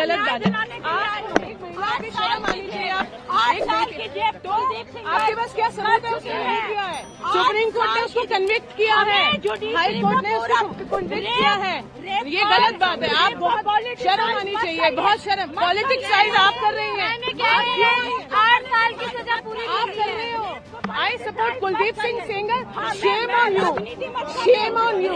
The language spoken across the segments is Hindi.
गलत बात है। आप भी शर्म आनी चाहिए। तो आपके पास क्या सबूत है? उसने नहीं किया है। सुप्रीम कोर्ट ने उसको कन्विक्ट किया है, हाई कोर्ट ने उसको कन्विक्ट किया है। ये गलत बात है। आप बहुत शर्म आनी चाहिए, बहुत शर्म। पॉलिटिक्स साइड आप कर रही हैं। 8 साल की सजा पूरी आप कर रहे हो। I support Kuldeep Singh Sengar. Shame on you, shame on you,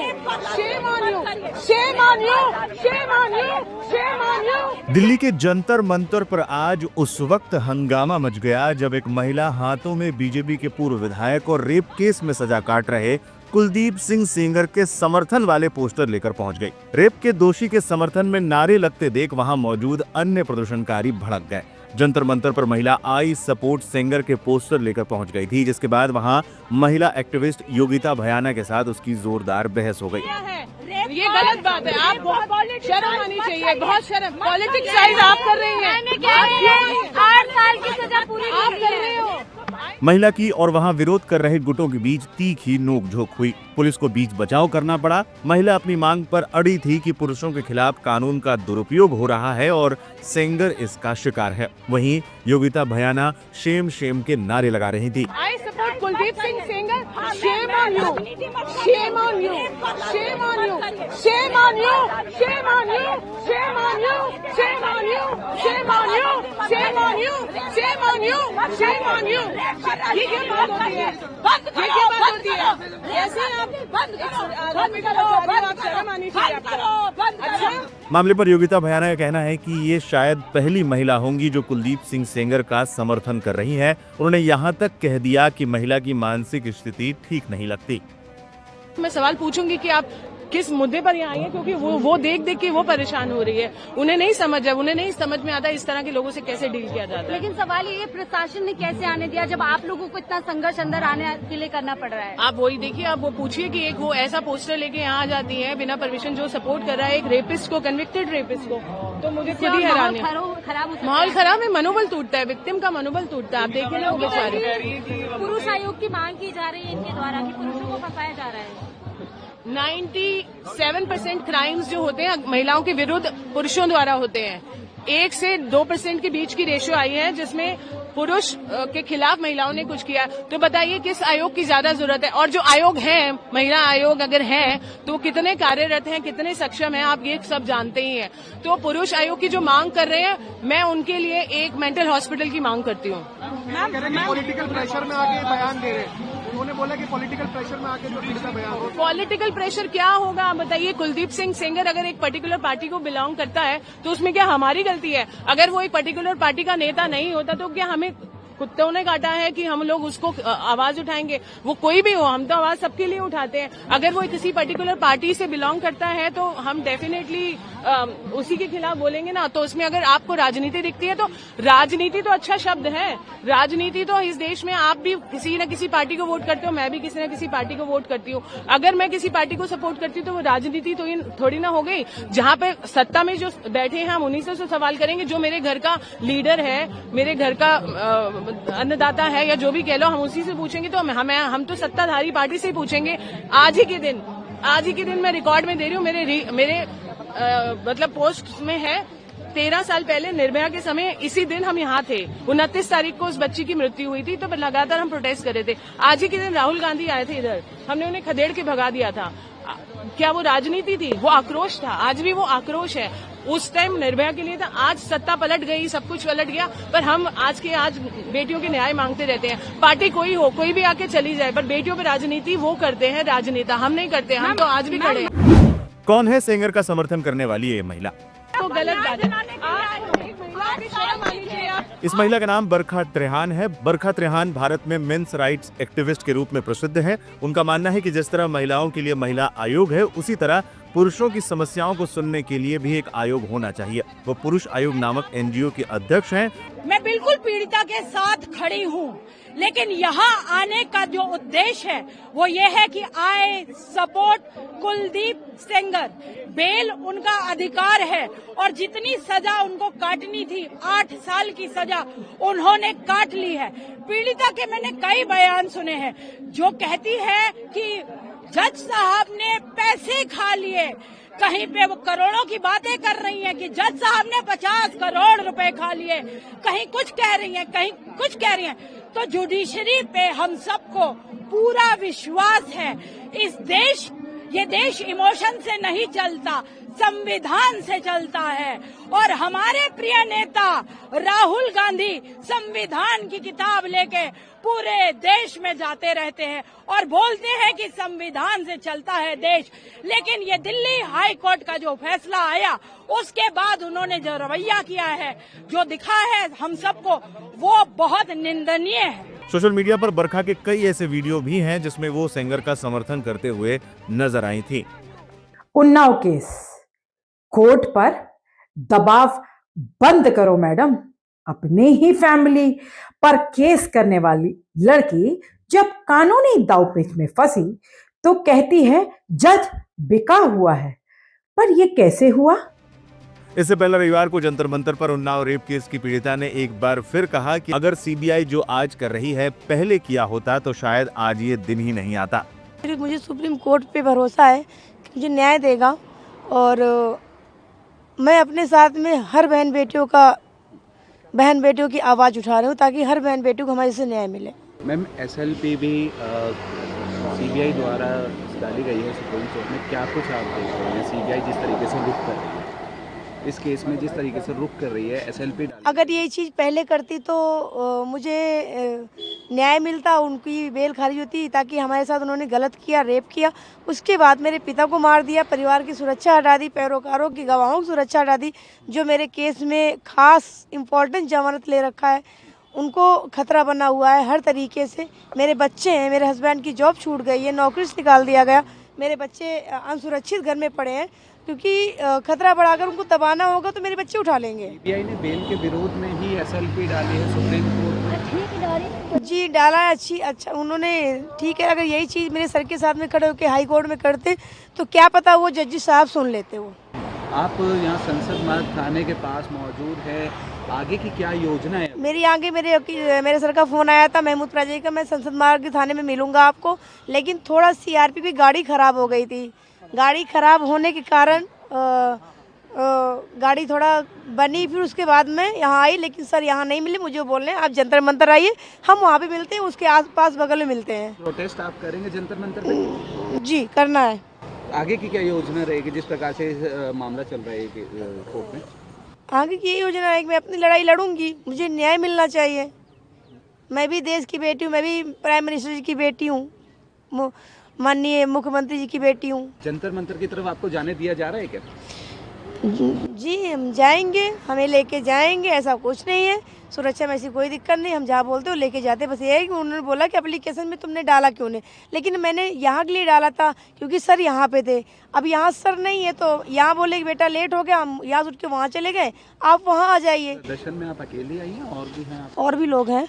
shame on you, shame on you, shame on you, shame on you. Delhi के जंतर मंतर पर आज उस वक्त हंगामा मच गया जब एक महिला हाथों में बीजेपी के पूर्व विधायक और रेप केस में सजा काट रहे कुलदीप सिंह सेंगर के समर्थन वाले पोस्टर लेकर पहुंच गई। रेप के दोषी के समर्थन में नारे लगते देख वहां मौजूद अन्य प्रदर्शनकारी भड़क गए। जंतर मंतर पर महिला आई सपोर्ट सेंगर के पोस्टर लेकर पहुंच गई थी, जिसके बाद वहां महिला एक्टिविस्ट योगिता भयाना के साथ उसकी जोरदार बहस हो गई। ये गलत बात है। आप बहुत शर्म आनी चाहिए, बहुत शर्म। पॉलिटिक्स साइड आप कर रही हैं। 8 साल की सजा पूरी आप कर रहे हो। महिला की और वहां विरोध कर रहे गुटों के बीच तीखी नोकझोंक हुई। पुलिस को बीच बचाव करना पड़ा। महिला अपनी मांग पर अड़ी थी कि पुरुषों के खिलाफ कानून का दुरुपयोग हो रहा है और सेंगर इसका शिकार है। वहीं योगिता भयाना शेम शेम के नारे लगा रही थी। I support Kuldeep Singh Sengar. Shame on you, shame on you, shame on you, shame on you, shame on you, shame on you, shame on you, shame on you, shame on you, shame on you, shame on you. ये क्या बात होती है? ये क्या बात होती है? ऐसे आप शर्म आनी चाहिए आपको। अच्छा, मामले पर योगिता भयाना का कहना है कि ये शायद पहली महिला होंगी जो कुलदीप सिंह सेंगर का समर्थन कर रही है। उन्होंने यहाँ तक कह दिया कि महिला की मानसिक स्थिति ठीक नहीं लगती। मैं सवाल पूछूंगी कि आप किस मुद्दे पर यहाँ आई है, क्योंकि वो देख देख के वो परेशान हो रही है। उन्हें नहीं समझ में आता इस तरह के लोगों से कैसे डील किया जाता है। लेकिन सवाल ये प्रशासन ने कैसे आने दिया जब आप लोगों को इतना संघर्ष अंदर आने के लिए करना पड़ रहा है? आप वही देखिए, आप वो पूछिए कि एक वो ऐसा पोस्टर लेके यहाँ आ जाती है बिना परमिशन, जो सपोर्ट कर रहा है एक रेपिस्ट को, कन्विक्टेड रेपिस्ट को। तो मुझे खुद ही हैरान है। माहौल खराब है, मनोबल टूटता है, विक्टिम का मनोबल टूटता है। आप देखिए ना, बेचारे। पुरुष आयोग की मांग की जा रही है इनके द्वारा कि पुरुषों को फंसाया जा रहा है। 97% क्राइम्स जो होते हैं महिलाओं के विरुद्ध पुरुषों द्वारा होते हैं। 1 से 2% के बीच की रेशियो आई है जिसमें पुरुष के खिलाफ महिलाओं ने कुछ किया। तो बताइए किस आयोग की ज्यादा जरूरत है? और जो आयोग है, महिला आयोग अगर है तो कितने कार्यरत हैं, कितने सक्षम हैं, आप ये सब जानते ही हैं। तो पुरुष आयोग की जो मांग कर रहे हैं, मैं उनके लिए एक मेंटल हॉस्पिटल की मांग करती हूँ। पॉलिटिकल प्रेशर में आके बयान दे रहे हैं। उन्होंने बोला कि पॉलिटिकल प्रेशर में आके जो पीड़िता बयान हो। पॉलिटिकल प्रेशर क्या होगा आप बताइए? कुलदीप सिंह सेंगर अगर एक पर्टिकुलर पार्टी को बिलोंग करता है तो उसमें क्या हमारी गलती है? अगर वो एक पर्टिकुलर पार्टी का नेता नहीं होता तो क्या हमें कुत्तों ने काटा है कि हम लोग उसको आवाज उठाएंगे? वो कोई भी हो, हम तो आवाज सबके लिए उठाते हैं। अगर वो किसी पर्टिकुलर पार्टी से बिलोंग करता है तो हम डेफिनेटली उसी के खिलाफ बोलेंगे ना। तो उसमें अगर आपको राजनीति दिखती है तो राजनीति तो अच्छा शब्द है। राजनीति तो इस देश में आप भी किसी न किसी पार्टी को वोट करते हो, मैं भी किसी न किसी पार्टी को वोट करती हूँ। अगर मैं किसी पार्टी को सपोर्ट करती हूँ तो वो राजनीति तो थोड़ी ना हो गई। जहाँ पे सत्ता में जो बैठे हैं हम उन्हीं से सवाल करेंगे। जो मेरे घर का लीडर है, मेरे घर का अन्नदाता है या जो भी कह लो, हम उसी से पूछेंगे। तो हम तो सत्ताधारी पार्टी से ही पूछेंगे। आज ही के दिन मैं रिकॉर्ड में दे रही हूँ, मेरे मतलब पोस्ट में है 13 साल पहले निर्भया के समय इसी दिन हम यहाँ थे। 29 तारीख को उस बच्ची की मृत्यु हुई थी, तो लगातार हम प्रोटेस्ट कर रहे थे। आज ही के दिन राहुल गांधी आए थे इधर, हमने उन्हें खदेड़ के भगा दिया था। क्या वो राजनीति थी? वो आक्रोश था। आज भी वो आक्रोश है। उस टाइम निर्भया के लिए था, आज सत्ता पलट गई, सब कुछ पलट गया, पर हम आज बेटियों के न्याय मांगते रहते हैं। पार्टी कोई हो, कोई भी आके चली जाए, पर बेटियों पर राजनीति वो करते हैं राजनेता, हम नहीं करते। हम तो आज भी खड़े हैं। कौन है सेंगर का समर्थन करने वाली ये महिला? तो गलत बात है। आप भी शर्म आनी चाहिए। इस महिला का नाम बरखा त्रेहान है। बरखा त्रेहान भारत में मेंस राइट्स एक्टिविस्ट के रूप में प्रसिद्ध है। उनका मानना है कि जिस तरह महिलाओं के लिए महिला आयोग है, उसी तरह पुरुषों की समस्याओं को सुनने के लिए भी एक आयोग होना चाहिए। वो पुरुष आयोग नामक एनजीओ के अध्यक्ष हैं। मैं बिल्कुल पीड़िता के साथ खड़ी हूँ, लेकिन यहाँ आने का जो उद्देश्य है वो ये है कि आए सपोर्ट कुलदीप सेंगर। बेल उनका अधिकार है और जितनी सजा उनको काटनी थी, 8 साल की सजा उन्होंने काट ली है। पीड़िता के मैंने कई बयान सुने हैं जो कहती है कि जज साहब ने पैसे खा लिए, कहीं पे वो करोड़ों की बातें कर रही हैं कि जज साहब ने 50 करोड़ रुपए खा लिए, कहीं कुछ कह रही हैं, कहीं कुछ कह रही हैं। तो जुडिशरी पे हम सबको पूरा विश्वास है। ये देश इमोशन से नहीं चलता, संविधान से चलता है। और हमारे प्रिय नेता राहुल गांधी संविधान की किताब लेके पूरे देश में जाते रहते हैं और बोलते हैं कि संविधान से चलता है देश। लेकिन ये दिल्ली हाई कोर्ट का जो फैसला आया, उसके बाद उन्होंने जो रवैया किया है, जो दिखा है हम सबको, वो बहुत निंदनीय है। सोशल मीडिया पर बरखा के कई ऐसे वीडियो भी हैं जिसमें वो सेंगर का समर्थन करते हुए नजर आई थी। उन्नाव केस, कोर्ट पर दबाव बंद करो मैडम। अपने ही फैमिली पर केस करने वाली लड़की जब कानूनी दांवपेच में फंसी तो कहती है जज बिका हुआ है, पर यह कैसे हुआ? इससे पहले रविवार को जंतर मंतर पर उन्नाव रेप केस की पीड़िता ने एक बार फिर कहा कि अगर सीबीआई जो आज कर रही है पहले किया होता तो शायद आज ये दिन ही नहीं आता। मुझे सुप्रीम कोर्ट पे भरोसा है कि मुझे न्याय देगा और मैं अपने साथ में हर बहन बेटियों की आवाज़ उठा रही हूँ ताकि हर बहन बेटियों को हमारे से न्याय मिले। मैम एसएलपी भी सीबीआई द्वारा डाली गई है सुप्रीम कोर्ट में, क्या कुछ आप देख रहे हैं? सीबीआई जिस तरीके से रुख कर रही है इस केस में, जिस तरीके से रुख कर रही है, एसएलपी अगर ये चीज़ पहले करती तो मुझे न्याय मिलता, उनकी बेल खारिज होती, ताकि हमारे साथ उन्होंने गलत किया, रेप किया, उसके बाद मेरे पिता को मार दिया, परिवार की सुरक्षा हटा दी, पैरोकारों की गवाहों की सुरक्षा हटा दी, जो मेरे केस में खास इम्पोर्टेंट जमानत ले रखा है, उनको खतरा बना हुआ है हर तरीके से। मेरे बच्चे हैं, मेरे हस्बैंड की जॉब छूट गई है, नौकरी से निकाल दिया गया, मेरे बच्चे असुरक्षित घर में पड़े हैं क्योंकि खतरा बढ़ा, अगर उनको दबाना होगा तो मेरे बच्चे उठा लेंगे। सीबीआई ने बेल के विरोध में ही एसएलपी डाली है सुप्रीम कोर्ट में। जी डाला है, अच्छा उन्होंने, ठीक है। अगर यही चीज़ मेरे सर के साथ में खड़े होकर हाई कोर्ट में करते तो क्या पता वो जज साहब सुन लेते। वो आप यहाँ संसद मार्ग थाने के पास मौजूद है, आगे की क्या योजना है? मेरी आगे मेरे सर का फ़ोन आया था महमूद प्राजी का, मैं संसद मार्ग थाने में मिलूंगा आपको, लेकिन थोड़ा सीआरपी की गाड़ी ख़राब हो गई थी। गाड़ी ख़राब होने के कारण गाड़ी थोड़ा बनी, फिर उसके बाद में यहाँ आई, लेकिन सर यहाँ नहीं मिले। मुझे बोल रहे हैं आप जंतर मंतर आइए, हम वहाँ पे मिलते हैं, उसके आसपास बगल में मिलते हैं। प्रोटेस्ट आप करेंगे जंतर मंतर पे? जी करना है। आगे की क्या योजना रहेगी जिस प्रकार से मामला चल रहा है कोर्ट में? आगे की ये योजना है कि मैं अपनी लड़ाई लड़ूंगी, मुझे न्याय मिलना चाहिए। मैं भी देश की बेटी हूँ, मैं भी प्राइम मिनिस्टर जी की बेटी हूँ, माननीय मुख्यमंत्री जी की बेटी हूँ। जंतर मंतर की तरफ आपको जाने दिया जा रहा है क्या? जी हम जाएंगे, हमें लेके जाएंगे, ऐसा कुछ नहीं है। सुरक्षा में ऐसी कोई दिक्कत नहीं, हम जहाँ बोलते हो लेके जाते। बस ये है कि उन्होंने बोला कि एप्लीकेशन में तुमने डाला क्यों नहीं, लेकिन मैंने यहाँ के लिए डाला था क्योंकि सर यहाँ पे थे। अब यहाँ सर नहीं है तो यहाँ बोले कि बेटा लेट हो गया, हम यहाँ उठ के वहाँ चले गए, आप वहाँ आ जाइए। प्रदर्शन में आप अकेले आई हैं और भी हैं? और भी लोग हैं।